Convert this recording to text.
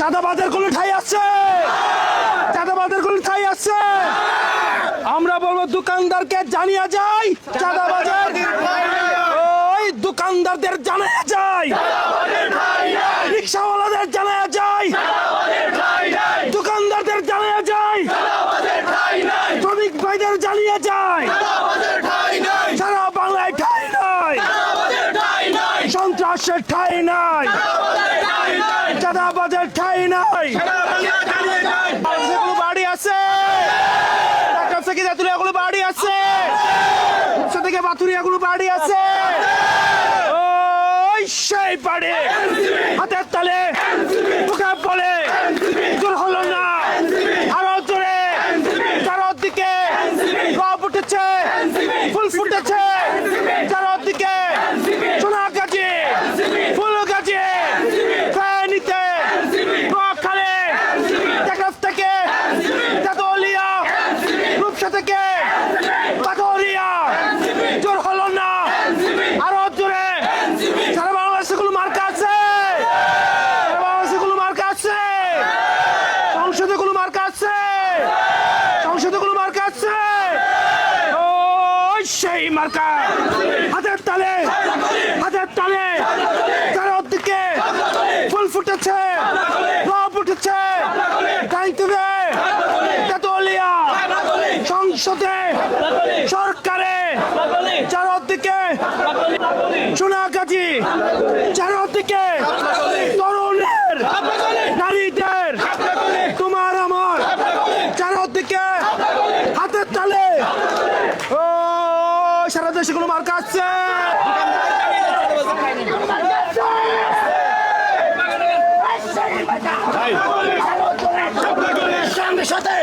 চাঁদাবাজের কোনো ঠাঁই আছে? চাঁদাবাজের কোনো ঠাঁই আছে? আমরা বলবো দোকানদারকে জানিয়ে যাই, চাঁদাবাজের ওই দোকানদারদের জানিয়ে যাই, রিক্সাওয়ালাদের জানিয়ে যাই, দোকানদারদের জানিয়ে যাই, শ্রমিক ভাইদের জানিয়ে যাই, সারা বাংলায় ঠাঁই নাই, সন্ত্রাসের ঠাঁই নাই, চাঁদাবাজের ঠাঁই নাই। বাড়ি আছে থেকে জাতুরিয়াগুলো বাড়ি আছে, থেকে বাতুরিয়াগুলো বাড়ি আছে, ওই সেই বাড়ি হাতের তালে মুখে বলে জোর হলো না, আরো জোরে চারদিকে রব উঠেছে, ফুল ফুটেছে চারদিকে, সোনাগাজী ফুলগাজী ফেনীতে নোয়াখালী টেকনাফ থেকে তেতুলিয়া রূপসা থেকে পাথরিয়া জোর হলো না, আরো জোরে সারা বাংলাদেশে গুলো মার্কা আছে, সারা বাংলাদেশে গুলো মার্কা আছে, সংসদে গুলো মার্কা আছে, সংসদে গুলো মার্কা আছে, ওই সেই মার্কা হাতের তালে, হাতের তালে চারদিকে ফুল ফুটেছে, রব উঠেছে, গাইতুবে তেতুলিয়া সংসদে সরকারে চারদিকে সোনাগাজী, চারদিকে তরুণের নারীদের তোমার আমার চারদিকে হাতের তালে, ও সারা দেশে কোনো মার্কা আছে। সাথে